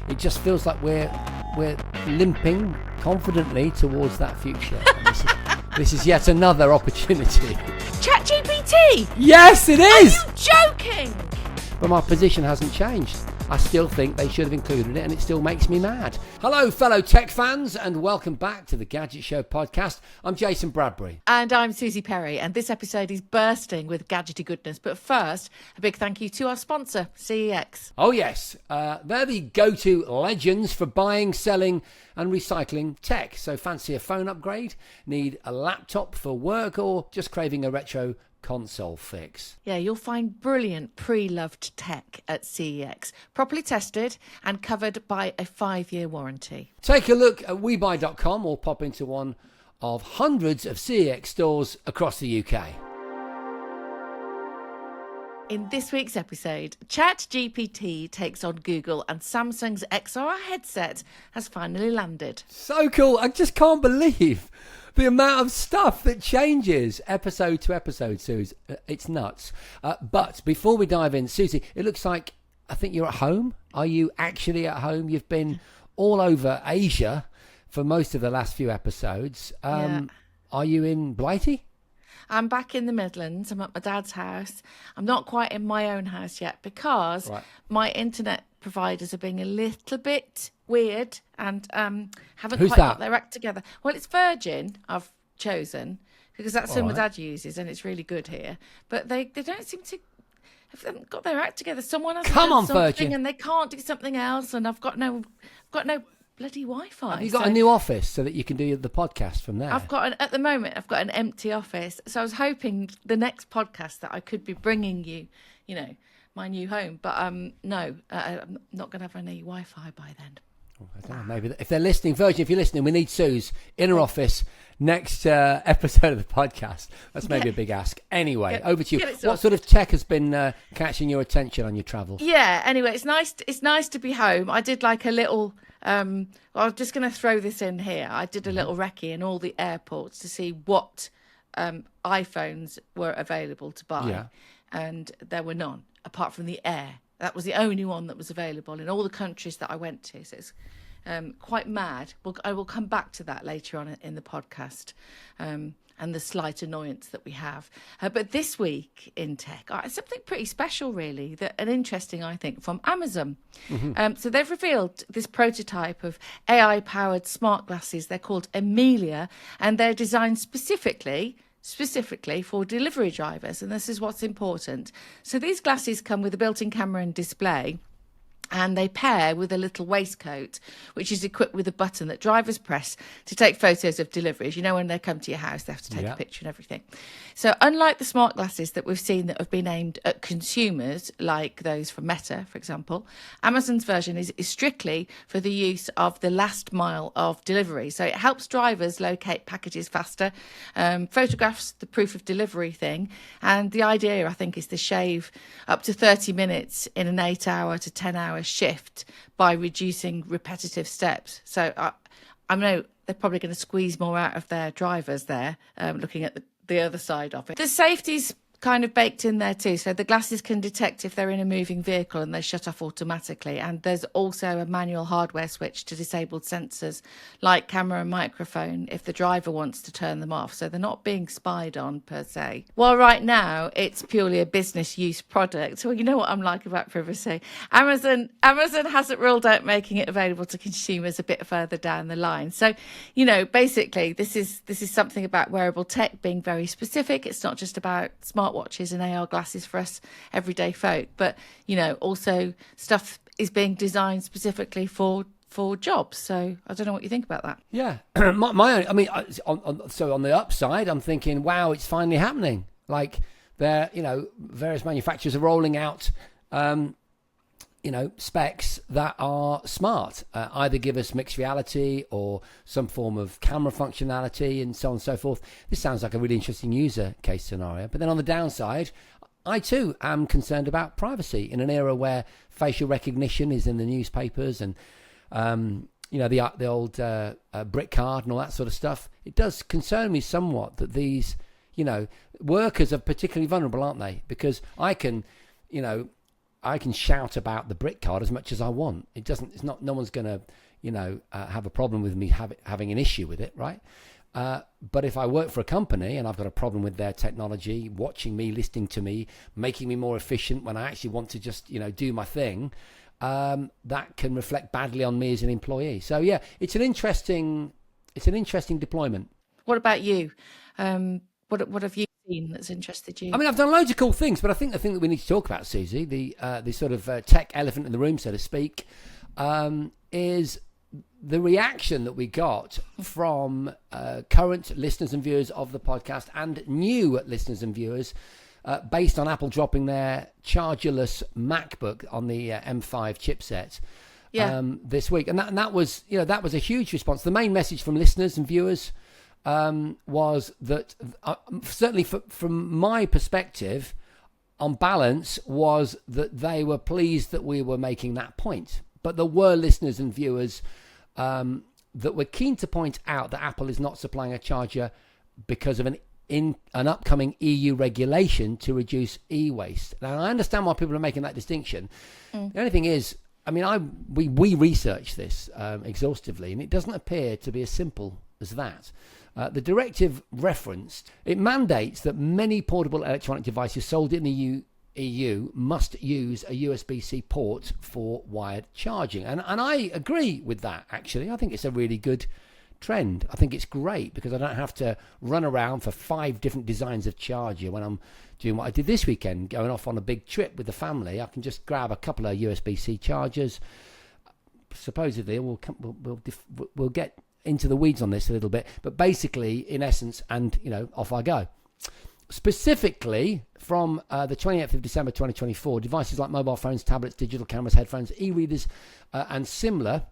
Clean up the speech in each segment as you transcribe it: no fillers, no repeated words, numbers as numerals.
it just feels like we're limping confidently towards that future. This is yet another opportunity. ChatGPT? Yes, it is! Are you joking? But my position hasn't changed. I still think they should have included it, and it still makes me mad. Hello, fellow tech fans, and welcome back to the Gadget Show podcast. I'm Jason Bradbury. And I'm Susie Perry, and this episode is bursting with gadgety goodness. But first, a big thank you to our sponsor, CEX. Oh, yes. They're the go-to legends for buying, selling, and recycling tech. So fancy a phone upgrade, need a laptop for work, or just craving a retro console fix. Yeah, you'll find brilliant pre-loved tech at CEX, properly tested and covered by a 5-year warranty. Take a look at webuy.com or pop into one of hundreds of CEX stores across the UK. In this week's episode, ChatGPT takes on Google and Samsung's XR headset has finally landed. So cool. I just can't believe the amount of stuff that changes episode to episode, Suze. It's nuts. But before we dive in, Susie, it looks like, I think you're at home. Are you actually at home? You've been all over Asia for most of the last few episodes. Yeah. Are you in Blighty? I'm back in the Midlands. I'm at my dad's house. I'm not quite in my own house yet because my internet providers are being a little bit weird and haven't quite got their act together. Well, it's Virgin I've chosen because that's who my dad uses and it's really good here. But they don't seem to have got their act together. Someone has done something Virgin. And they can't do something else. And I've got no bloody Wi-Fi. Have you got a new office so that you can do the podcast from there? At the moment, I've got an empty office. So I was hoping the next podcast that I could be bringing you, my new home. But no, I'm not going to have any Wi-Fi by then. I don't know, maybe if they're listening, Virgin, if you're listening, we need Suze in her office next episode of the podcast. That's maybe a big ask. Anyway, over to you. What sort of tech has been catching your attention on your travels? Yeah, anyway, it's nice to be home. I did like a little... I'm just going to throw this in here. I did a little recce in all the airports to see what iPhones were available to buy, and there were none apart from the Air. That was the only one that was available in all the countries that I went to. So it's quite mad. I will come back to that later on in the podcast. And the slight annoyance that we have. But this week in tech, something pretty special, really, and interesting, I think, from Amazon. Mm-hmm. So they've revealed this prototype of AI-powered smart glasses. They're called Amelia, and they're designed specifically for delivery drivers. And this is what's important. So these glasses come with a built-in camera and display. And they pair with a little waistcoat, which is equipped with a button that drivers press to take photos of deliveries. When they come to your house, they have to take a picture and everything. So unlike the smart glasses that we've seen that have been aimed at consumers, like those from Meta, for example, Amazon's version is strictly for the use of the last mile of delivery. So it helps drivers locate packages faster, photographs the proof of delivery thing. And the idea, I think, is to shave up to 30 minutes in an 8-hour to 10-hour shift by reducing repetitive steps. So I know they're probably going to squeeze more out of their drivers there, looking at the other side of it. The safety's kind of baked in there too. So the glasses can detect if they're in a moving vehicle and they shut off automatically. And there's also a manual hardware switch to disabled sensors like camera and microphone if the driver wants to turn them off. So they're not being spied on per se. Well, right now it's purely a business use product. Well, you know what I'm like about privacy. Amazon hasn't ruled out making it available to consumers a bit further down the line. So, basically this is something about wearable tech being very specific. It's not just about smartwatches and AR glasses for us everyday folk, but also stuff is being designed specifically for jobs. So I don't know what you think about that. Yeah, on the upside, I'm thinking, wow, it's finally happening. Like various manufacturers are rolling out specs that are smart, either give us mixed reality or some form of camera functionality and so on and so forth. This sounds like a really interesting user case scenario. But then on the downside, I too am concerned about privacy in an era where facial recognition is in the newspapers and, the old brick card and all that sort of stuff. It does concern me somewhat that these, workers are particularly vulnerable, aren't they? Because I can, I can shout about the brick card as much as I want. No one's going to, have a problem with me having an issue with it, right? But if I work for a company and I've got a problem with their technology, watching me, listening to me, making me more efficient when I actually want to just, do my thing, that can reflect badly on me as an employee. So yeah, it's an interesting deployment. What about you? What have you seen that's interested you? I mean, I've done loads of cool things, but I think the thing that we need to talk about, Susie, the sort of tech elephant in the room, so to speak, is the reaction that we got from current listeners and viewers of the podcast and new listeners and viewers based on Apple dropping their chargerless MacBook on the M5 chipset this week. And that was a huge response. The main message from listeners and viewers was that, certainly from my perspective, on balance, was that they were pleased that we were making that point. But there were listeners and viewers that were keen to point out that Apple is not supplying a charger because of an upcoming EU regulation to reduce e-waste. Now, I understand why people are making that distinction. The only thing is, I mean, we researched this exhaustively, and it doesn't appear to be as simple as that. The directive referenced, it mandates that many portable electronic devices sold in the EU must use a USB-C port for wired charging. And I agree with that, actually. I think it's a really good trend. I think it's great because I don't have to run around for 5 different designs of charger when I'm doing what I did this weekend, going off on a big trip with the family. I can just grab a couple of USB-C chargers. Supposedly, we'll get into the weeds on this a little bit, but basically, in essence, and off I go. Specifically, from the 28th of December 2024, devices like mobile phones, tablets, digital cameras, headphones, e-readers, and similar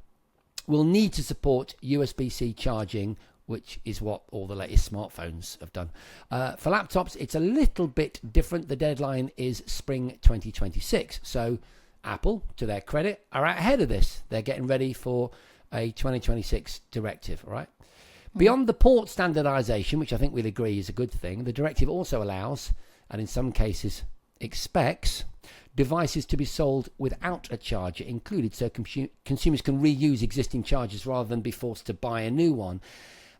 will need to support USB-C charging, which is what all the latest smartphones have done. For laptops, it's a little bit different. The deadline is spring 2026. So Apple, to their credit, are out ahead of this. They're getting ready for a 2026 directive, all right? Beyond the port standardization, which I think we'll agree is a good thing, the directive also allows, and in some cases expects, devices to be sold without a charger included, so consumers can reuse existing chargers rather than be forced to buy a new one.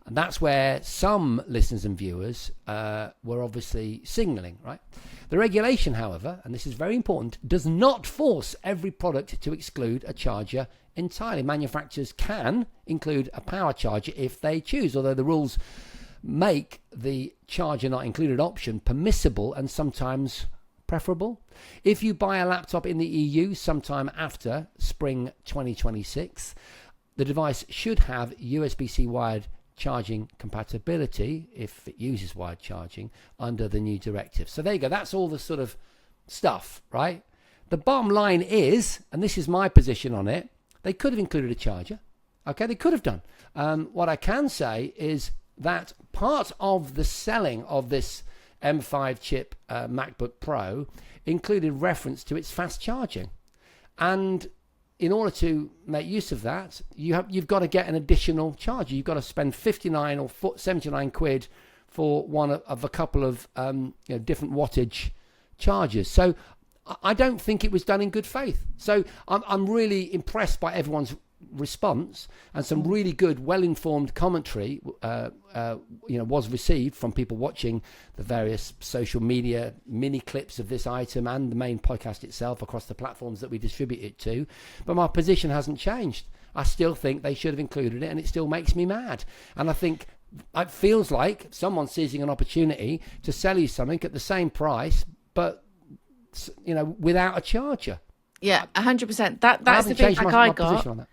And that's where some listeners and viewers were obviously signaling, right? The regulation, however, and this is very important, does not force every product to exclude a charger entirely. Manufacturers can include a power charger if they choose, although the rules make the charger not included option permissible and sometimes preferable. If you buy a laptop in the EU sometime after spring 2026, the device should have USB-C wired charging compatibility if it uses wired charging under the new directive. So there you go. That's all the sort of stuff, right? The bottom line is, and this is my position on it, they could have included a charger. Okay, they could have done. What I can say is that part of the selling of this M5 chip MacBook Pro included reference to its fast charging. And in order to make use of that, you've got to get an additional charger. You've got to spend 59 or 79 quid for one of a couple of different wattage chargers. So I don't think it was done in good faith. So I'm really impressed by everyone's response, and some really good, well-informed commentary was received from people watching the various social media mini clips of this item and the main podcast itself across the platforms that we distribute it to. But my position hasn't changed. I still think they should have included it, and it still makes me mad. And I think it feels like someone's seizing an opportunity to sell you something at the same price, but without a charger. Yeah, 100%. That's the feedback I got.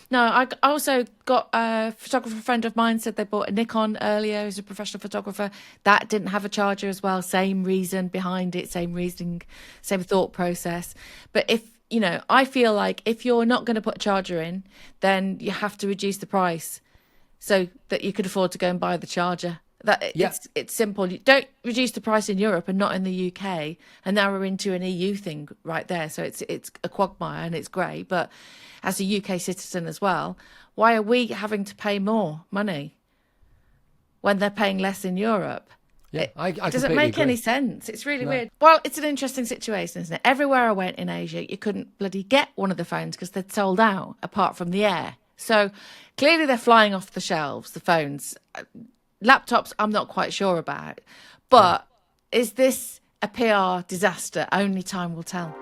No, I also got a photographer friend of mine said they bought a Nikon earlier, who's a professional photographer. That didn't have a charger as well. Same reason behind it, same reasoning, same thought process. But I feel like if you're not going to put a charger in, then you have to reduce the price so that you could afford to go and buy the charger. It's simple. You don't reduce the price in Europe and not in the UK, and now we're into an EU thing right there. So it's a quagmire and it's great. But as a UK citizen as well, why are we having to pay more money when they're paying less in Europe? Yeah, I It doesn't completely make agree. any sense. It's really weird. Well, it's an interesting situation, isn't it? Everywhere I went in Asia, you couldn't bloody get one of the phones because they'd sold out, apart from the Air. So clearly they're flying off the shelves, the phones. Laptops, I'm not quite sure about. But is this a PR disaster? Only time will tell.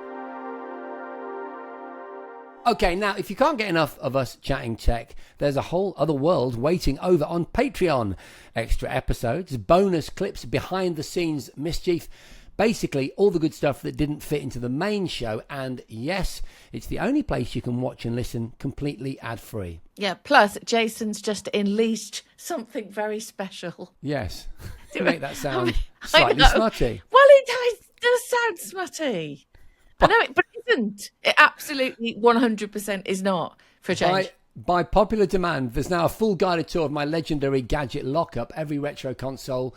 Okay, now, if you can't get enough of us chatting tech, there's a whole other world waiting over on Patreon. Extra episodes, bonus clips, behind the scenes mischief, basically all the good stuff that didn't fit into the main show. And yes, it's the only place you can watch and listen completely ad-free. Yeah, plus Jason's just unleashed something very special. Yes, to make that sound I slightly know. smutty. Well, it does sound smutty. I know it, but it isn't. It absolutely 100% is not, for a change. By popular demand, there's now a full guided tour of my legendary Gadget lockup. Every retro console,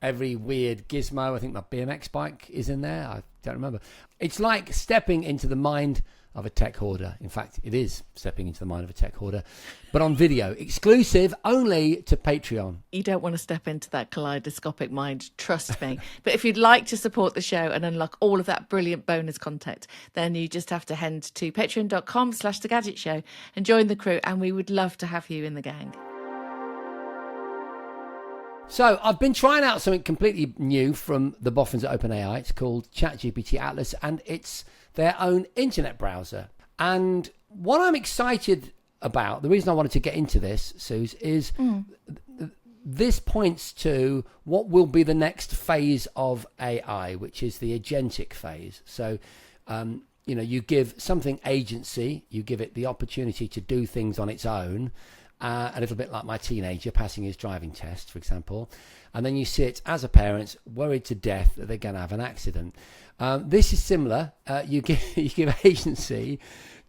every weird gizmo. I think my BMX bike is in there. I don't remember. It's like stepping into the mind of a tech hoarder. In fact, it is stepping into the mind of a tech hoarder, but on video, exclusive only to Patreon. You don't want to step into that kaleidoscopic mind, trust me. But if you'd like to support the show and unlock all of that brilliant bonus content, then you just have to head to patreon.com/The Gadget Show and join the crew, and we would love to have you in the gang. So I've been trying out something completely new from the boffins at OpenAI. It's called ChatGPT Atlas, and it's their own internet browser. And what I'm excited about, the reason I wanted to get into this, Suze, is this points to what will be the next phase of AI, which is the agentic phase. So, you give something agency, you give it the opportunity to do things on its own, a little bit like my teenager passing his driving test, for example. And then you sit as a parent worried to death that they're going to have an accident. This is similar. You give agency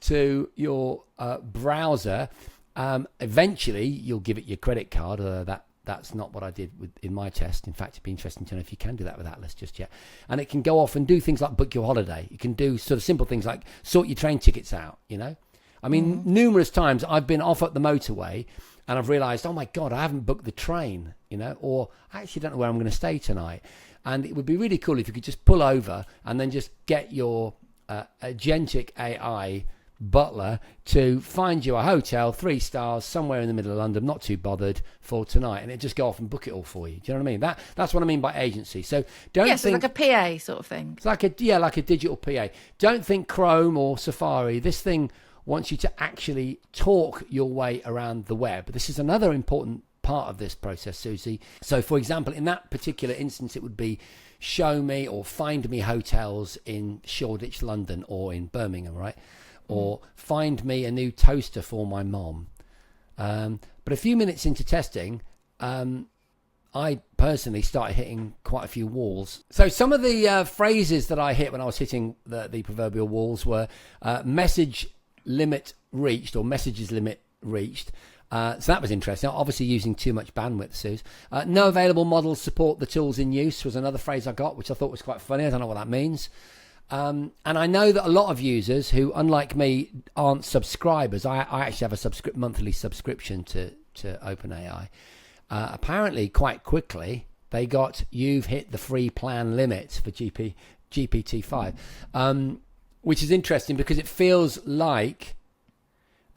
to your browser. Eventually, you'll give it your credit card, although that's not what I did in my test. In fact, it'd be interesting to know if you can do that with Atlas just yet. And it can go off and do things like book your holiday. You can do sort of simple things like sort your train tickets out, I mean, numerous times I've been off at the motorway and I've realised, oh my God, I haven't booked the train, or I actually don't know where I'm going to stay tonight. And it would be really cool if you could just pull over and then just get your agentic AI butler to find you a hotel, 3 stars, somewhere in the middle of London, not too bothered, for tonight. And it just go off and book it all for you. Do you know what I mean? That's what I mean by agency. So don't think... Yes, it's like a PA sort of thing. It's like a digital PA. Don't think Chrome or Safari. This thing wants you to actually talk your way around the web. This is another important part of this process, Susie. So, for example, in that particular instance, it would be show me or find me hotels in Shoreditch, London, or in Birmingham, right? Or find me a new toaster for my mom. But a few minutes into testing, I personally started hitting quite a few walls. So some of the phrases that I hit when I was hitting the proverbial walls were message limit reached, or messages limit reached. So that was interesting. Obviously using too much bandwidth, Suze. No available models support the tools in use was another phrase I got, which I thought was quite funny. I don't know what that means. And I know that a lot of users who, unlike me, aren't subscribers. I actually have a monthly subscription to OpenAI. Apparently, quite quickly, they got, you've hit the free plan limit for GPT-5. Which is interesting because it feels like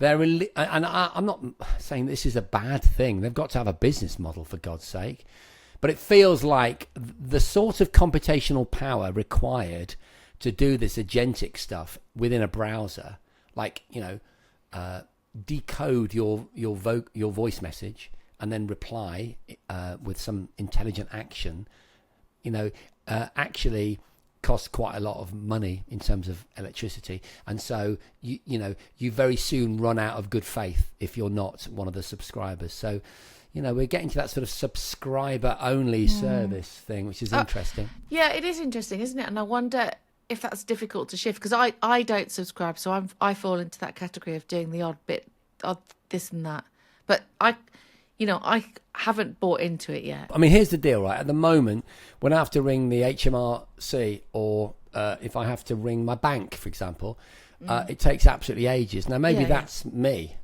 and I'm not saying this is a bad thing. They've got to have a business model, for God's sake. But it feels like the sort of computational power required to do this agentic stuff within a browser, like, decode your voice message and then reply with some intelligent action, actually costs quite a lot of money in terms of electricity, and so you very soon run out of good faith if you're not one of the subscribers. So we're getting to that sort of subscriber only service thing, which is interesting. Yeah, it is interesting, isn't it? And I wonder if that's difficult to shift, because I don't subscribe, so I fall into that category of doing the odd bit of this and that, but I haven't bought into it yet. I mean, here's the deal, right? At the moment, when I have to ring the HMRC, or if I have to ring my bank, for example, it takes absolutely ages. Now, maybe Yeah, that's me.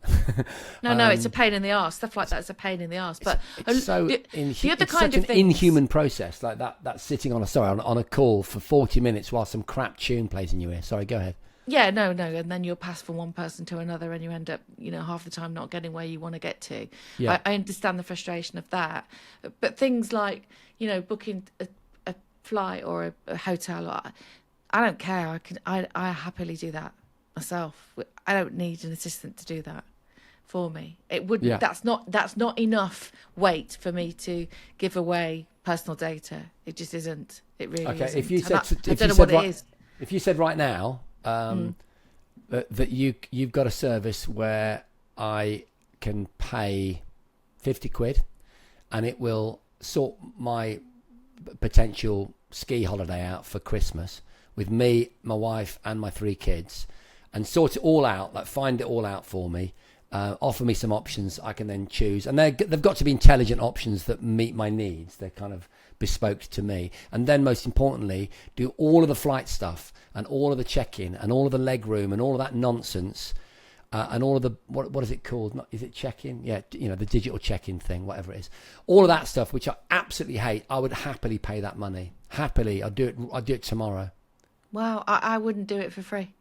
No, it's a pain in the arse. Stuff like that's a pain in the arse. But It's so the other it's kind such of an things, inhuman process, like that's sitting on a call for 40 minutes while some crap tune plays in your ear. Sorry, go ahead. Yeah, no, and then you'll pass from one person to another, and you end up, half the time not getting where you want to get to. Yeah. I understand the frustration of that, but things like, booking a flight or a hotel, I don't care. I happily do that myself. I don't need an assistant to do that for me. It wouldn't. Yeah. That's not enough weight for me to give away personal data. It just isn't. It really Okay, isn't. if you said, I don't know what it is. if you said right now that you've got a service where I can pay 50 quid and it will sort my potential ski holiday out for Christmas with me, my wife and my 3 kids, and sort it all out, like find it all out for me, offer me some options I can then choose, and they've got to be intelligent options that meet my needs. They're kind of bespoke to me, and then most importantly, do all of the flight stuff and all of the check-in and all of the leg room and all of that nonsense, and all of the what is it called? Is it check-in? Yeah, the digital check-in thing, whatever it is. All of that stuff, which I absolutely hate. I would happily pay that money. Happily, I'd do it tomorrow. Wow, I wouldn't do it for free.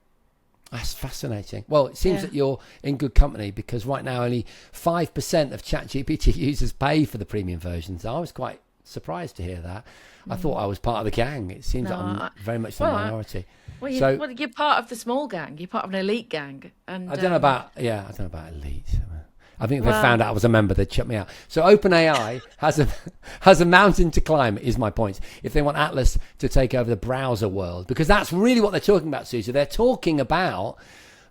That's fascinating. Well, it seems that you're in good company, because right now only 5% of ChatGPT users pay for the premium versions. I was quite surprised to hear that. I thought I was part of the gang. It seems that I'm very much the minority. You're part of the small gang. You're part of an elite gang. And I don't know about elite. I think if they found out I was a member, they'd shut me out. So OpenAI has a mountain to climb, is my point. If they want Atlas to take over the browser world, because that's really what they're talking about, Susie. They're talking about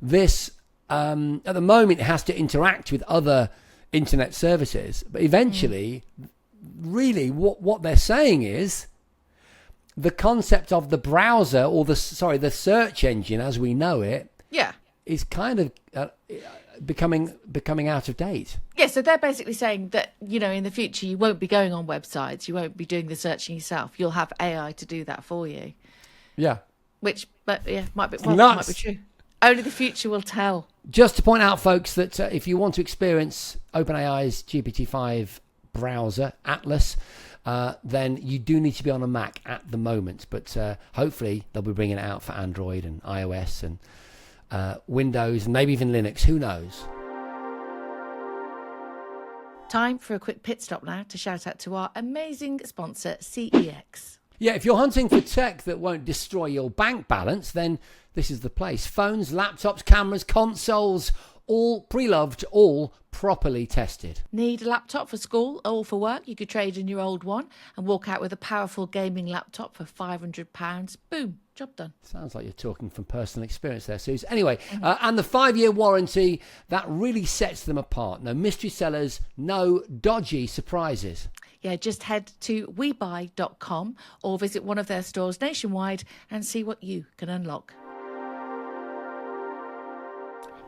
this. At the moment, it has to interact with other internet services, but eventually, really, what they're saying is the concept of the browser, or the search engine as we know it, is kind of becoming out of date. Yeah, so they're basically saying that, in the future you won't be going on websites, you won't be doing the searching yourself. You'll have AI to do that for you. Yeah. Might be true. Only the future will tell. Just to point out, folks, that if you want to experience OpenAI's GPT-5 browser, Atlas, then you do need to be on a Mac at the moment. But hopefully they'll be bringing it out for Android and iOS and Windows and maybe even Linux. Who knows? Time for a quick pit stop now to shout out to our amazing sponsor, CEX. Yeah, if you're hunting for tech that won't destroy your bank balance, then this is the place. Phones, laptops, cameras, consoles, all pre-loved, all properly tested. Need a laptop for school or for work? You could trade in your old one and walk out with a powerful gaming laptop for £500. Boom, job done. Sounds like you're talking from personal experience there, Suze. Anyway, and the 5-year warranty, that really sets them apart. No mystery sellers, no dodgy surprises. Yeah, just head to webuy.com or visit one of their stores nationwide and see what you can unlock.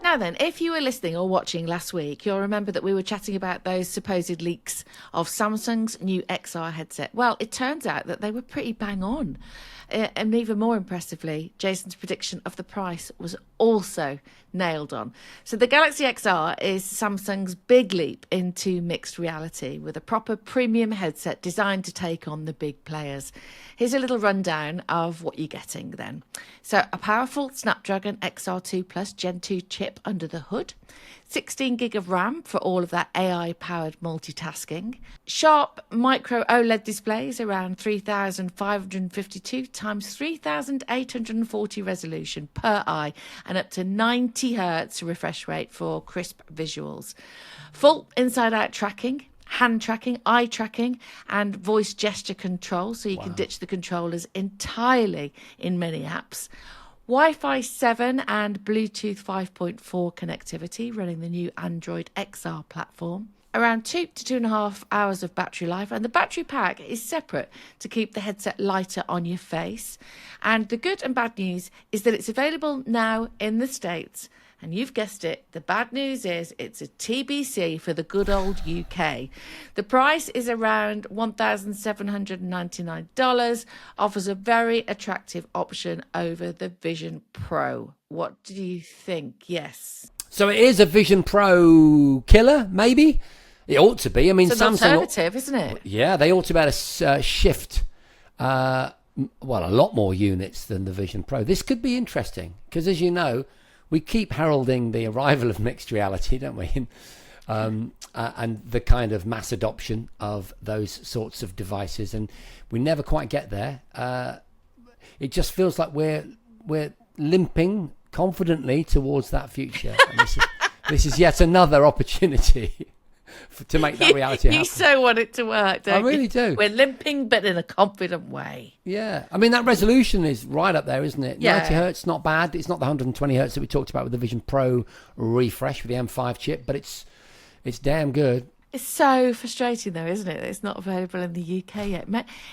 Now then, if you were listening or watching last week, you'll remember that we were chatting about those supposed leaks of Samsung's new XR headset. Well, it turns out that they were pretty bang on. And even more impressively, Jason's prediction of the price was also nailed on. So the Galaxy XR is Samsung's big leap into mixed reality, with a proper premium headset designed to take on the big players. Here's a little rundown of what you're getting then. So a powerful Snapdragon XR2 Plus Gen 2 chip under the hood, 16 gig of RAM for all of that AI-powered multitasking, sharp micro OLED displays around 3552 times 3840 resolution per eye, and up to 90 hertz refresh rate for crisp visuals. Full inside-out tracking, hand tracking, eye tracking, and voice gesture control, so you can ditch the controllers entirely in many apps. Wi-Fi 7 and Bluetooth 5.4 connectivity running the new Android XR platform. Around 2 to 2.5 hours of battery life, and the battery pack is separate to keep the headset lighter on your face. And the good and bad news is that it's available now in the States And you've guessed it. The bad news is it's a TBC for the good old UK. The price is around $1,799. Offers a very attractive option over the Vision Pro. What do you think? Yes. So it is a Vision Pro killer, maybe? It ought to be. I mean, It's an Samsung... alternative, isn't it? Yeah, they ought to be able to shift, a lot more units than the Vision Pro. This could be interesting because, as you know, we keep heralding the arrival of mixed reality, don't we? And the kind of mass adoption of those sorts of devices, and we never quite get there. It just feels like we're limping confidently towards that future. And this is yet another opportunity to make that reality happen. You so want it to work, don't you? I really do. We're limping, but in a confident way. Yeah. I mean, that resolution is right up there, isn't it? Yeah. 90 hertz, not bad. It's not the 120 hertz that we talked about with the Vision Pro refresh with the M5 chip, but it's damn good. It's so frustrating, though, isn't it? That it's not available in the UK yet.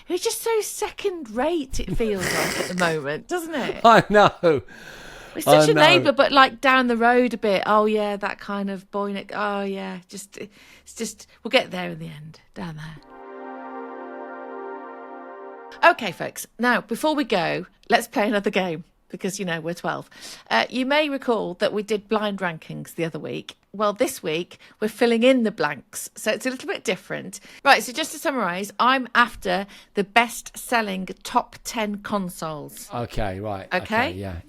It's just so second rate, it feels like at the moment, doesn't it? I know. It's such a neighbour, but like down the road a bit. Oh, yeah, that kind of boy. Oh, yeah. It's just, we'll get there in the end, down there. Okay, folks. Now, before we go, let's play another game because, we're 12. You may recall that we did blind rankings the other week. Well, this week, we're filling in the blanks. So it's a little bit different. Right, so just to summarise, I'm after the best-selling top 10 consoles. Okay, right. Okay? Yeah.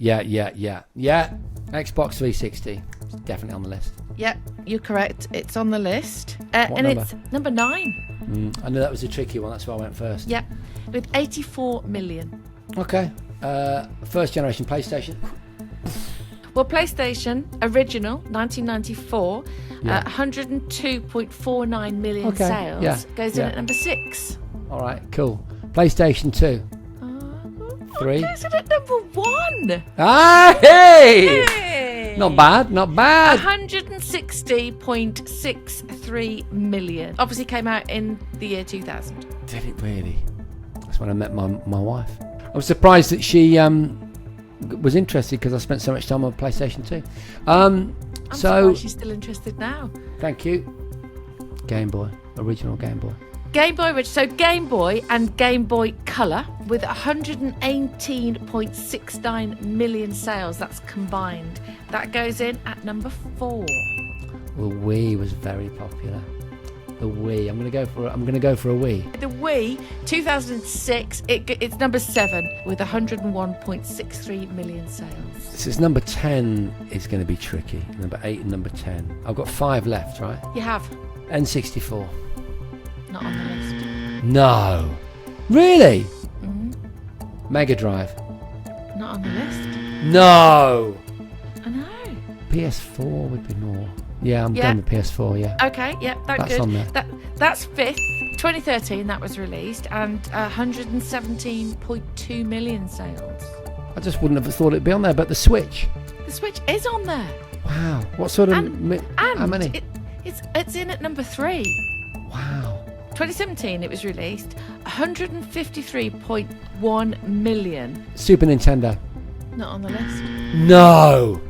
Xbox 360. It's definitely on the list. Yep, you're correct. It's on the list. What and number? it's number 9. I knew that was a tricky one. That's why I went first. Yep, with 84 million. Okay. First generation PlayStation. Well, PlayStation original 1994, Yeah. 102.49 million Okay, sales. yeah, Goes in yeah. at number 6. All right, cool. PlayStation 2. 3. Goes in at number 1. Ah, hey! Hey! Not bad. 160.63 million. Obviously came out in the year 2000. Did it really? That's when I met my wife. I was surprised that she was interested because I spent so much time on PlayStation 2. I'm surprised she's still interested now. Thank you. Game Boy. Original Game Boy. Game Boy, so Game Boy and Game Boy Color with 118.69 million sales. That's combined. That goes in at number 4. Well, Wii was very popular. The Wii. I'm gonna go for a Wii. The Wii, 2006. It's number 7 with 101.63 million sales. This is number 10 is going to be tricky. Number 8 and number 10. I've got 5 left, right? You have. N64. Not on the list. No. Really? Mm-hmm. Mega Drive. Not on the list. No. I know. PS4 would be more. Yeah, I'm Yeah. going with PS4, yeah. Okay, yeah, that's good. on there. That's 5th. 2013 that was released and 117.2 million sales. I just wouldn't have thought it'd be on there, but the Switch. The Switch is on there. Wow. What sort of... And how many? It's in at number 3. Wow. 2017 it was released. 153.1 million. Super Nintendo. Not on the list. No.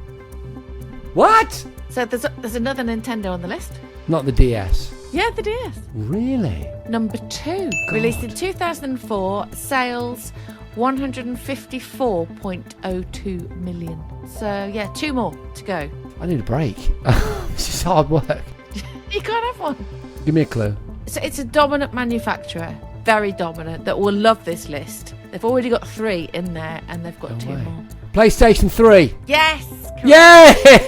What? So there's another Nintendo on the list. Not the DS. Yeah, the DS. Really? Number 2. Released in 2004. Sales 154.02 million. So yeah, 2 more to go. I need a break. This is hard work. You can't have one. Give me a clue. So it's a dominant manufacturer, very dominant, that will love this list. They've already got 3 in there and they've got 2 way. more. PlayStation 3. Yes! Correct.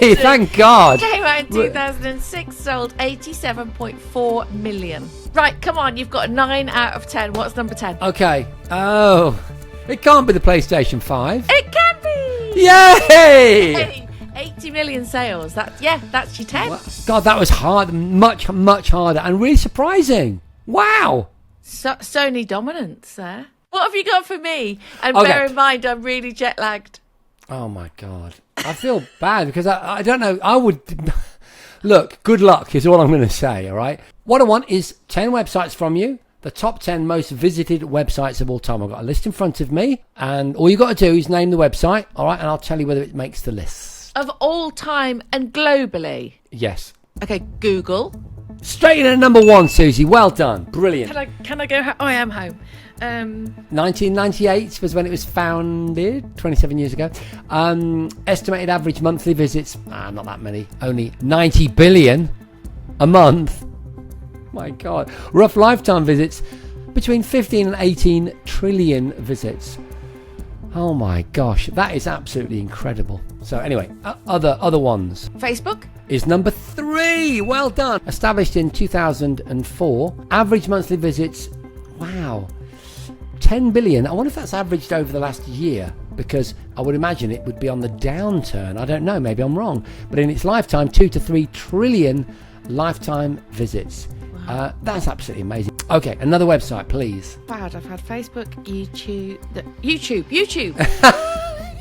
Yay! Thank God. Came out in 2006, sold 87.4 million. Right, come on, you've got a 9 out of 10. What's number 10? Okay. Oh. It can't be the PlayStation 5. It can be! Yay! Hey, 80 million sales. That's your 10. God, that was hard. Much, much harder and really surprising. Wow. Sony dominance there. What have you got for me? And Okay. bear in mind, I'm really jet lagged. Oh, my God. I feel bad because I don't know. I would... Look, good luck is all I'm going to say, all right? What I want is 10 websites from you. The top 10 most visited websites of all time. I've got a list in front of me. And all you got to do is name the website, all right? And I'll tell you whether it makes the list. of all time and globally. Yes. Okay, Google. Straight in at number 1, Susie. Well done. Brilliant. Can I go? I am home. 1998 was when it was founded, 27 years ago. Estimated average monthly visits, not that many, only 90 billion a month. My God. Rough lifetime visits, between 15 and 18 trillion visits. Oh my gosh, that is absolutely incredible. So anyway, other ones. Facebook is number 3. Well done. Established in 2004. Average monthly visits, wow, 10 billion. I wonder if that's averaged over the last year, because I would imagine it would be on the downturn. I don't know, maybe I'm wrong. But in its lifetime, 2 to 3 trillion lifetime visits. Wow. That's absolutely amazing. Okay, another website, please. Wow, I've had Facebook, YouTube.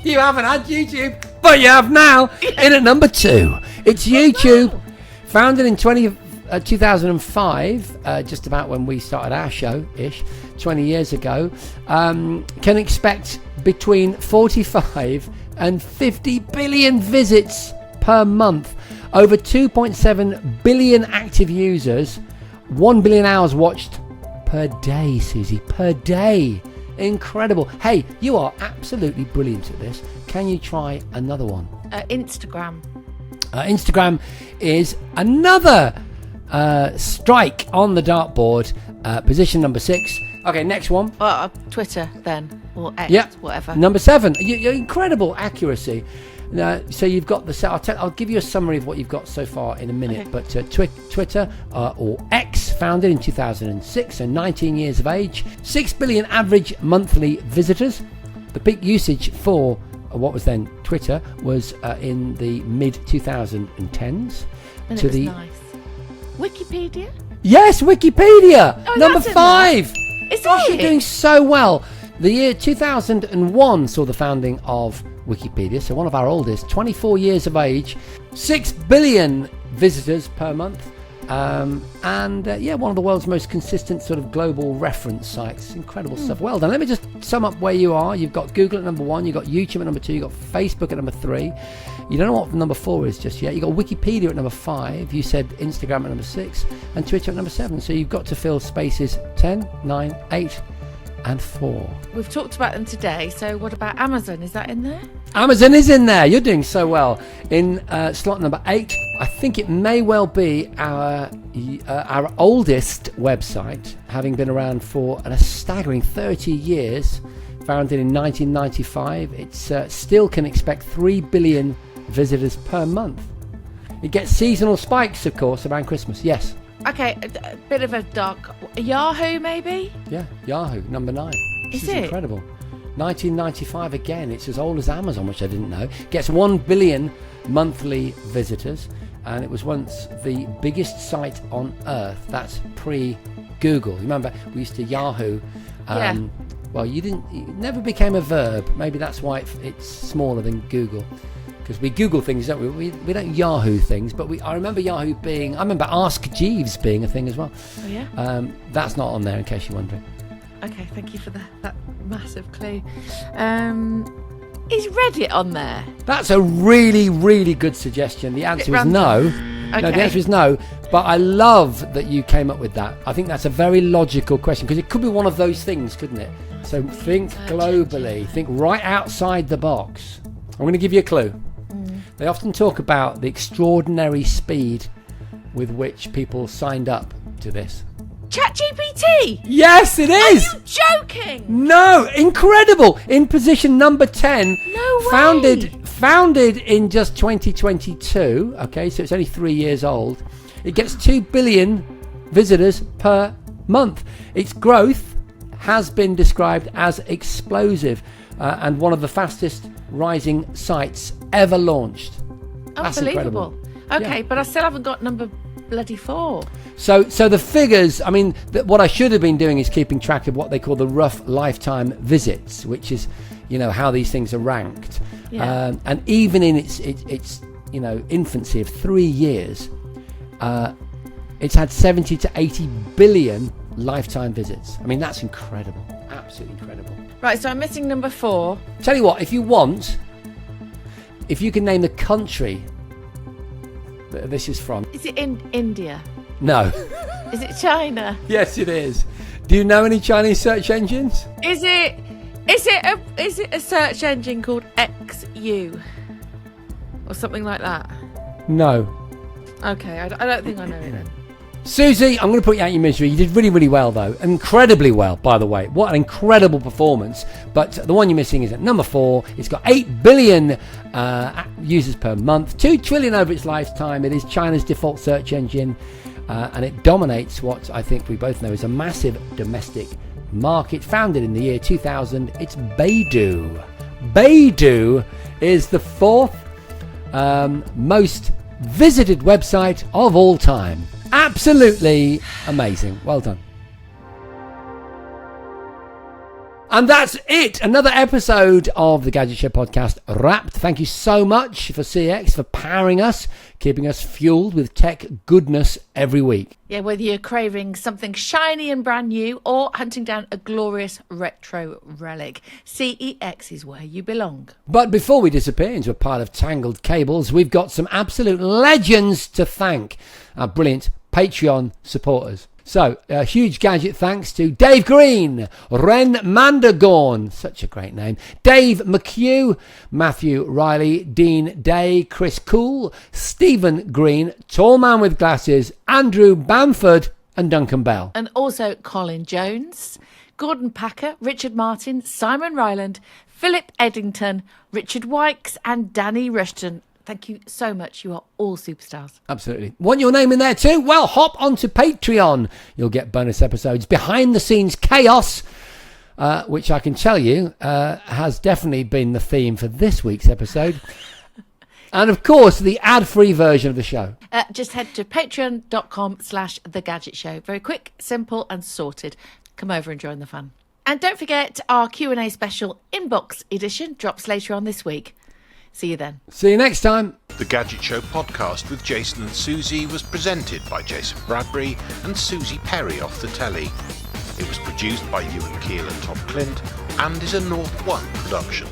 You haven't had YouTube, but you have now. In at number 2, it's YouTube. Wow. Founded in 2005, just about when we started our show-ish, 20 years ago. Can expect between 45 and 50 billion visits per month. Over 2.7 billion active users. 1 billion hours watched per day, Susie, per day. Incredible. Hey, you are absolutely brilliant at this. Can you try another one? Instagram. Instagram is another strike on the dartboard. Position number 6. Okay, next one. Twitter then, or X, whatever. Number 7. Incredible accuracy. So you've got I'll give you a summary of what you've got so far in a minute. Okay. But Twitter, or X, founded in 2006, so 19 years of age. 6 billion average monthly visitors. The peak usage for what was then Twitter was in the mid-2010s. And it was nice. Wikipedia? Yes, Wikipedia! Oh, number 5! Gosh, you're doing so well. The year 2001 saw the founding of Wikipedia, so one of our oldest, 24 years of age, 6 billion visitors per month, and one of the world's most consistent sort of global reference sites. Incredible stuff. Well done. Let me just sum up where you are. You've got Google at number 1, you've got YouTube at number 2, you've got Facebook at number 3. You don't know what number 4 is just yet. You've got Wikipedia at number 5. You said Instagram at number 6 and Twitter at number 7. So you've got to fill spaces 10, 9, 8 and 4. We've talked about them today, so what about Amazon? Is that in there? Amazon is in there. You're doing so well. In slot number 8, I think it may well be our oldest website, having been around for a staggering 30 years. Founded in 1995, it still can expect 3 billion visitors per month. It gets seasonal spikes, of course, around Christmas. Yes. Okay, a bit of a dark... Yahoo, maybe? Yeah, Yahoo, number 9. This is it? Incredible. 1995 again. It's as old as Amazon, which I didn't know. Gets 1 billion monthly visitors, and it was once the biggest site on earth. That's pre-Google. Remember, we used to Yahoo. Well, it never became a verb. Maybe that's why it's smaller than Google. Because we Google things, don't we? We don't Yahoo things, but I remember Yahoo being... I remember Ask Jeeves being a thing as well. Oh, yeah? That's not on there, in case you're wondering. Okay, thank you for that massive clue. Is Reddit on there? That's a really, really good suggestion. The answer is no. Okay. No, the answer is no. But I love that you came up with that. I think that's a very logical question, because it could be one of those things, couldn't it? So think globally. Think right outside the box. I'm going to give you a clue. They often talk about the extraordinary speed with which people signed up to this. ChatGPT! Yes, it is! Are you joking? No, incredible! In position number 10. No way! Founded in just 2022. Okay, so it's only 3 years old. It gets 2 billion visitors per month. Its growth has been described as explosive, and one of the fastest rising sites ever launched. That's unbelievable. Okay, Yeah. but I still haven't got number bloody 4. So the figures, I mean, what I should have been doing is keeping track of what they call the rough lifetime visits, which is, how these things are ranked. Yeah. And even in its infancy of 3 years, it's had 70 to 80 billion lifetime visits. I mean, that's incredible. Absolutely incredible. Right, so I'm missing number 4. Tell you what, if you want, if you can name the country that this is from. Is it in India? No. Is it China? Yes, it is. Do you know any Chinese search engines? Is it a search engine called XU or something like that? No. Okay, I don't think I know it then. Susie, I'm going to put you out your misery. You did really, really well, though. Incredibly well, by the way. What an incredible performance. But the one you're missing is at number 4. It's got 8 billion users per month, 2 trillion over its lifetime. It is China's default search engine, and it dominates what I think we both know is a massive domestic market. Founded in the year 2000, it's Baidu. Baidu is the 4th most visited website of all time. Absolutely amazing. Well done. And that's it. Another episode of the Gadget Show podcast wrapped. Thank you so much for CX for powering us, keeping us fueled with tech goodness every week. Yeah, whether you're craving something shiny and brand new or hunting down a glorious retro relic, CEX is where you belong. But before we disappear into a pile of tangled cables, we've got some absolute legends to thank. Our brilliant Patreon supporters. So, a huge Gadget thanks to Dave Green, Ren Mandergorn, such a great name, Dave McHugh, Matthew Riley, Dean Day, Chris Cool, Stephen Green, Tall Man with Glasses, Andrew Bamford, and Duncan Bell. And also Colin Jones, Gordon Packer, Richard Martin, Simon Ryland, Philip Eddington, Richard Wykes, and Danny Rushton. Thank you so much. You are all superstars. Absolutely. Want your name in there too? Well, hop onto Patreon. You'll get bonus episodes, behind the scenes chaos, which I can tell you has definitely been the theme for this week's episode. And of course, the ad-free version of the show. Just head to patreon.com/thegadgetshow. Very quick, simple and sorted. Come over and join the fun. And don't forget, our Q&A special Inbox edition drops later on this week. See you then. See you next time. The Gadget Show podcast with Jason and Susie was presented by Jason Bradbury and Susie Perry off the telly. It was produced by Ewan Keel and Tom Clint and is a North One production.